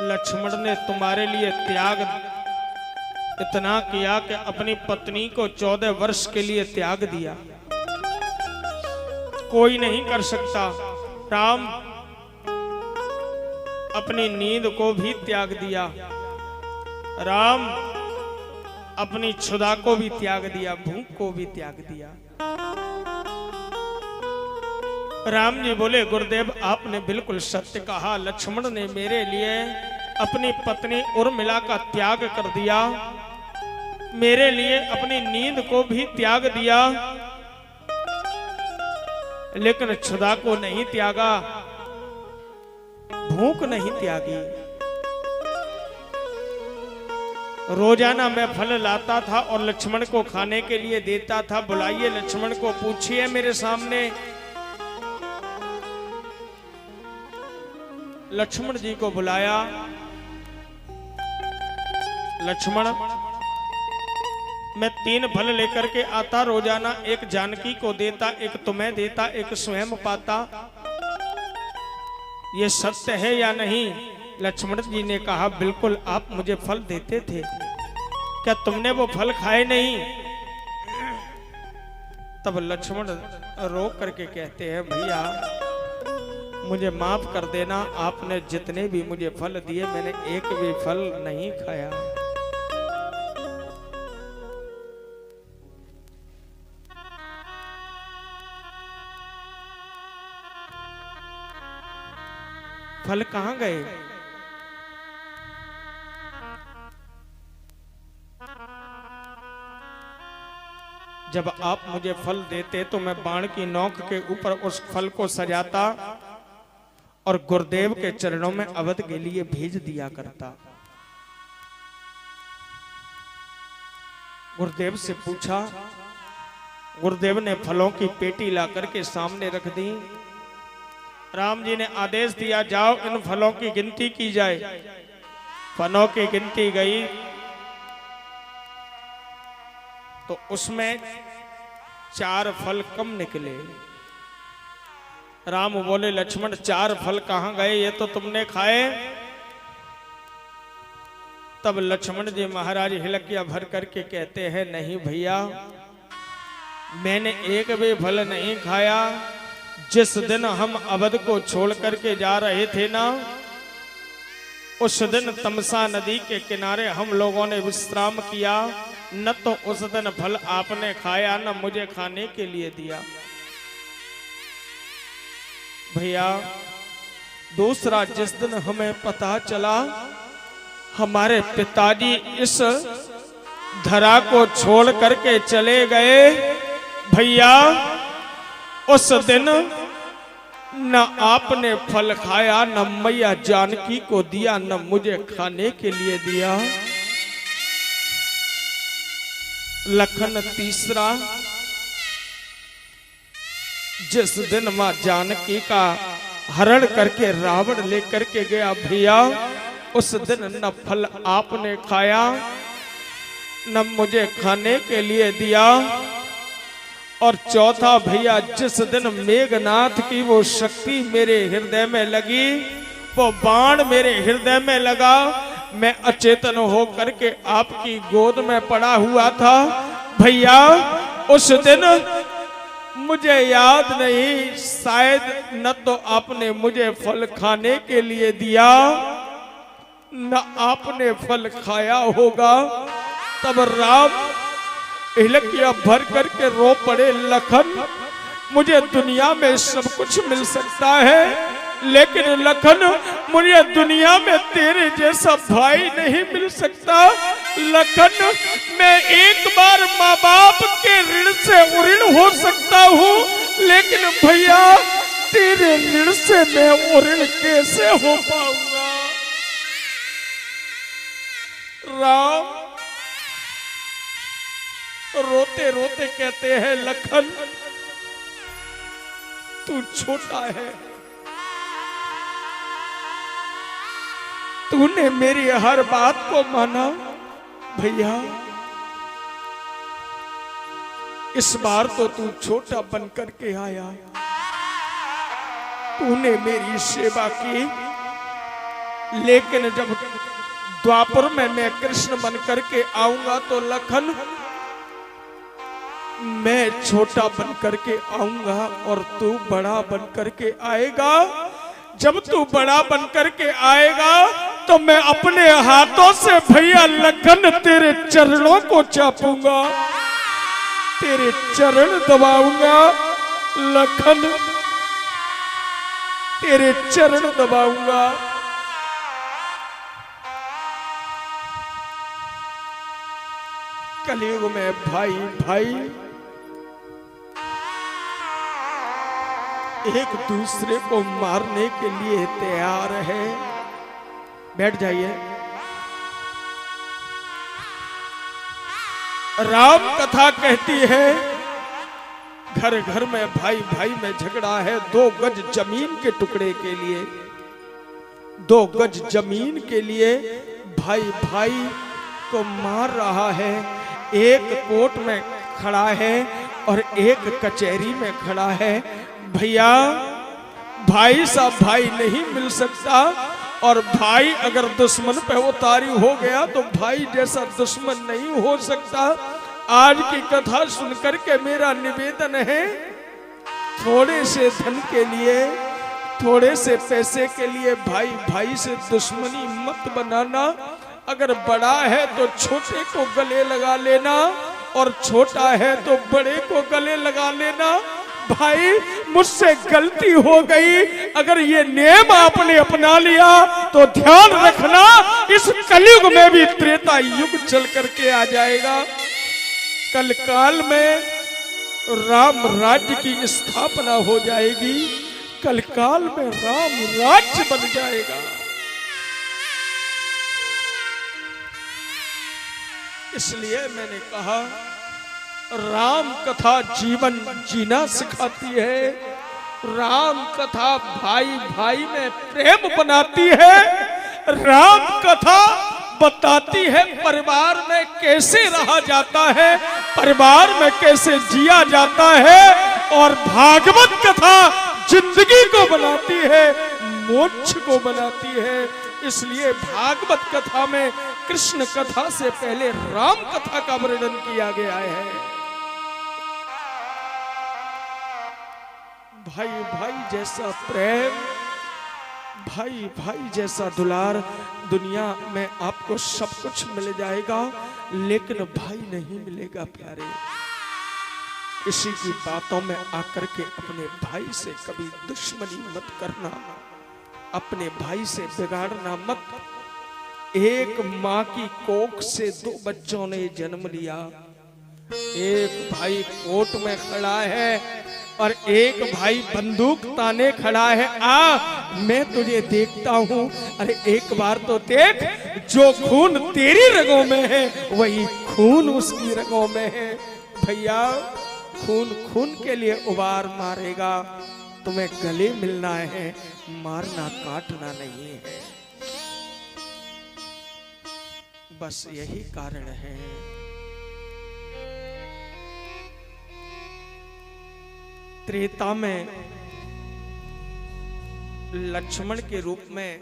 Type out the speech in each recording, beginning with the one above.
लक्ष्मण ने तुम्हारे लिए त्याग इतना किया कि अपनी पत्नी को 14 वर्ष के लिए त्याग दिया। कोई नहीं कर सकता। राम अपनी नींद को भी त्याग दिया। राम अपनी क्षुधा को भी त्याग दिया, भूख को भी त्याग दिया। राम जी बोले, गुरुदेव आपने बिल्कुल सत्य कहा। लक्ष्मण ने मेरे लिए अपनी पत्नी उर्मिला का त्याग कर दिया, मेरे लिए अपनी नींद को भी त्याग दिया, लेकिन क्षुधा को नहीं त्यागा, भूख नहीं त्यागी। रोजाना मैं फल लाता था और लक्ष्मण को खाने के लिए देता था। बुलाइए लक्ष्मण को, पूछिए मेरे सामने। लक्ष्मण जी को बुलाया। लक्ष्मण, मैं 3 फल लेकर के आता रोजाना, एक जानकी को देता, एक तुम्हें देता, एक स्वयं पाता। ये सत्य है या नहीं? लक्ष्मण जी ने कहा, बिल्कुल आप मुझे फल देते थे, क्या तुमने वो फल खाए नहीं? तब लक्ष्मण रो करके कहते हैं, भैया मुझे माफ कर देना, आपने जितने भी मुझे फल दिए मैंने एक भी फल नहीं खाया। फल कहां गए? जब आप मुझे फल देते तो मैं बाण की नोक के ऊपर उस फल को सजाता और गुरुदेव के चरणों में अवध के लिए भेज दिया करता। गुरुदेव से पूछा, गुरुदेव ने फलों की पेटी ला करके सामने रख दी। राम जी ने आदेश दिया, जाओ इन फलों की गिनती की जाए। फलों की गिनती गई तो उसमें 4 फल कम निकले। राम बोले, लक्ष्मण 4 फल कहां गए? ये तो तुमने खाए। तब लक्ष्मण जी महाराज हिलकिया भर करके कहते हैं, नहीं भैया, मैंने एक भी फल नहीं खाया। जिस दिन हम अवध को छोड़ करके जा रहे थे ना, उस दिन तमसा नदी के किनारे हम लोगों ने विश्राम किया। न तो उस दिन फल आपने खाया, न मुझे खाने के लिए दिया। भैया दूसरा, जिस दिन हमें पता चला हमारे पिताजी इस धरा को छोड़ करके चले गए, भैया उस दिन न आपने फल खाया, न मैया जानकी को दिया, न मुझे खाने के लिए दिया। लखन तीसरा, जिस दिन मां जानकी का हरण करके रावण लेकर के गया, भैया उस दिन न फल आपने खाया, न मुझे खाने के लिए दिया। और चौथा भैया, जिस दिन मेघनाथ की वो शक्ति मेरे हृदय में लगी, वो बाण मेरे हृदय में लगा, मैं अचेतन हो करके आपकी गोद में पड़ा हुआ था। भैया उस दिन मुझे याद नहीं, शायद न तो आपने मुझे फल खाने के लिए दिया, न आपने फल खाया होगा। तब राम हिलकिया भर करके रो पड़े, लखन मुझे दुनिया में सब कुछ मिल सकता है, लेकिन लखन मुझे दुनिया में तेरे जैसा भाई नहीं मिल सकता। लखन मैं एक बार माँ बाप के ऋण से उऋण हो सकता हूँ, लेकिन भैया तेरे ऋण से मैं उऋण कैसे हो पाऊंगा? राम रोते रोते कहते हैं, लखन तू छोटा है, तूने मेरी हर बात को माना। भैया इस बार तो तू छोटा बन करके आया, तूने मेरी सेवा की, लेकिन जब द्वापर में मैं कृष्ण बन करके आऊंगा तो लखन मैं छोटा बन करके आऊंगा और तू बड़ा बन करके आएगा। जब तू बड़ा बन करके आएगा तो मैं अपने हाथों से भैया लखन तेरे चरणों को चापूंगा, तेरे चरण दबाऊंगा लखन, तेरे चरण दबाऊंगा। कलयुग में भाई भाई एक दूसरे को मारने के लिए तैयार है। बैठ जाइए। राम कथा कहती है घर घर में भाई भाई में झगड़ा है। 2 गज जमीन के टुकड़े के लिए, 2 गज जमीन के लिए भाई भाई को मार रहा है। एक कोर्ट में खड़ा है और एक कचहरी में खड़ा है। भैया भाई साहब भाई नहीं मिल सकता, और भाई अगर दुश्मन पे उतारी हो गया तो भाई जैसा दुश्मन नहीं हो सकता। आज की कथा सुनकर के मेरा निवेदन है, थोड़े से धन के लिए, थोड़े से पैसे के लिए भाई भाई से दुश्मनी मत बनाना। अगर बड़ा है तो छोटे को गले लगा लेना, और छोटा है तो बड़े को गले लगा लेना। भाई मुझसे गलती हो गई, अगर ये नियम आपने अपना लिया तो ध्यान रखना इस कलयुग में भी त्रेता युग चल करके आ जाएगा। कल काल में राम राज्य की स्थापना हो जाएगी, कल काल में राम राज्य बन जाएगा। इसलिए मैंने कहा राम कथा जीवन जीना सिखाती है, राम कथा भाई भाई में प्रेम बनाती है, राम कथा बताती है परिवार में कैसे रहा जाता है, परिवार में कैसे जिया जाता है। और भागवत कथा जिंदगी को बनाती है, मोक्ष को बनाती है। इसलिए भागवत कथा में कृष्ण कथा से पहले राम कथा का वर्णन किया गया है। भाई भाई जैसा प्रेम, भाई भाई जैसा दुलार, दुनिया में आपको सब कुछ मिल जाएगा लेकिन भाई नहीं मिलेगा प्यारे। इसी की बातों में आकर के अपने भाई से कभी दुश्मनी मत करना, अपने भाई से बिगाड़ना मत। एक माँ की कोख से 2 बच्चों ने जन्म लिया। एक भाई कोर्ट में खड़ा है और एक भाई बंदूक ताने खड़ा है। मैं तुझे देखता हूं। अरे एक बार तो देख, जो खून तेरी रगों में है वही खून उसकी रगों में है। भैया खून खून के लिए उबार मारेगा, तुम्हें गले मिलना है, मारना काटना नहीं है। बस यही कारण है। त्रेता में लक्ष्मण के रूप में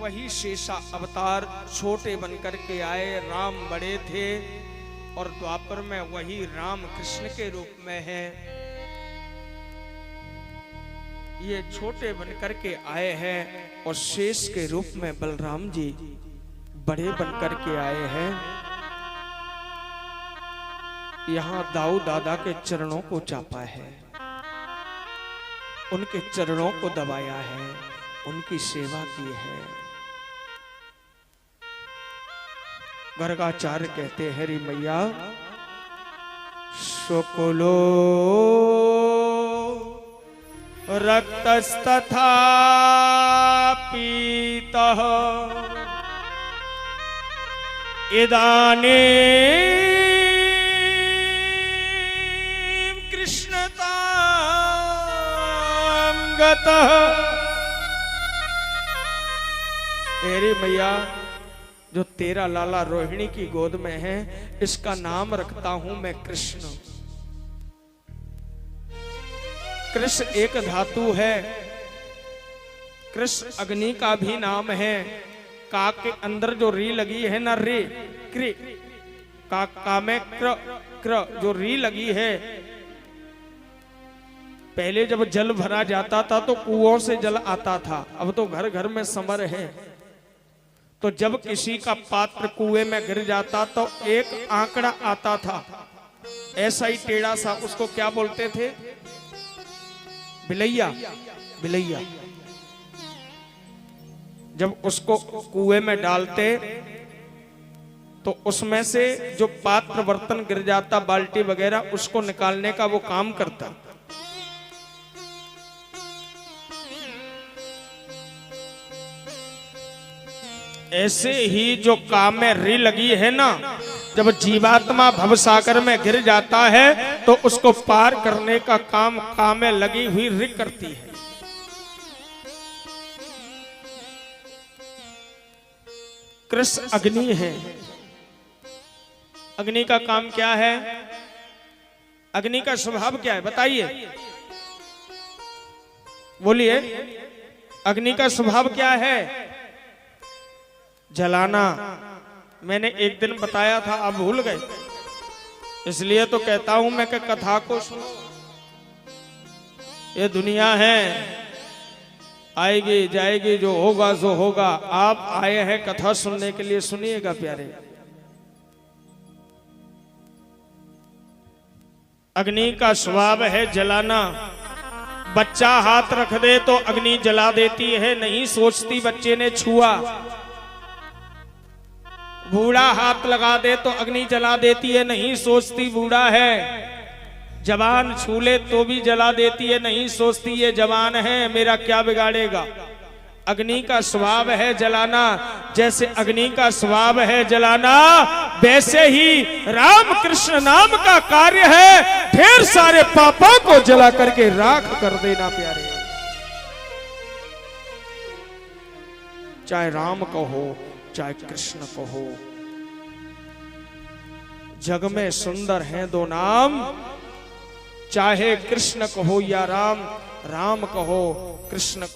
वही शेषा अवतार छोटे बनकर के आए, राम बड़े थे, और द्वापर में वही राम कृष्ण के रूप में है। ये छोटे बनकर के आए हैं और शेष के रूप में बलराम जी बड़े बनकर के आए हैं। यहाँ दाऊ दादा के चरणों को चापा है, उनके चरणों को दबाया है, उनकी सेवा की है। गर्गाचार्य कहते हैं रे मैया, शुक्लो रक्तस्तथा पीतः इदानीं तेरी मैया, जो तेरा लाला रोहिणी की गोद में है, इसका नाम रखता हूं मैं कृष्ण। कृष्ण एक धातु है, कृष्ण अग्नि का भी नाम है। का के अंदर जो री लगी है ना, रे क्रि, का में क्र, क्र जो री लगी है। पहले जब जल भरा जाता था तो कुओं से जल आता था, अब तो घर घर में समर है। तो जब किसी का पात्र कुएं में गिर जाता तो एक आंकड़ा आता था, ऐसा ही टेढ़ा सा, उसको क्या बोलते थे? बिलैया, बिलैया। जब उसको कुएं में डालते तो उसमें से जो पात्र बर्तन गिर जाता, बाल्टी वगैरह, उसको निकालने का वो काम करता। ऐसे ही जो काम में री लगी है ना, जब जीवात्मा भवसागर में गिर जाता है तो उसको पार करने का काम में लगी हुई री करती है। कृष्ण अग्नि है। अग्नि का काम क्या है? अग्नि का स्वभाव क्या है बताइए, बोलिए। अग्नि का स्वभाव क्या है? जलाना। मैंने एक दिन बताया था, आप भूल गए, इसलिए तो कहता हूं मैं कि कथा को सुनो। ये दुनिया है, आएगी जाएगी, जो होगा सो होगा। आप आए हैं कथा सुनने के लिए, सुनिएगा प्यारे। अग्नि का स्वभाव है जलाना। बच्चा हाथ रख दे तो अग्नि जला देती है, नहीं सोचती बच्चे ने छुआ। बूढ़ा हाथ लगा दे तो अग्नि जला देती है, नहीं सोचती बूढ़ा है। जवान छू ले तो भी जला देती है, नहीं सोचती ये जवान है, मेरा क्या बिगाड़ेगा। अग्नि का स्वभाव है जलाना। जैसे अग्नि का स्वभाव है जलाना, वैसे ही राम कृष्ण नाम का कार्य है ढेर सारे पापों को जला करके राख कर देना प्यारे। चाहे राम कहो चाहे कृष्ण कहो, जग में सुंदर हैं दो नाम। चाहे कृष्ण कहो या राम, राम कहो कृष्ण कहो।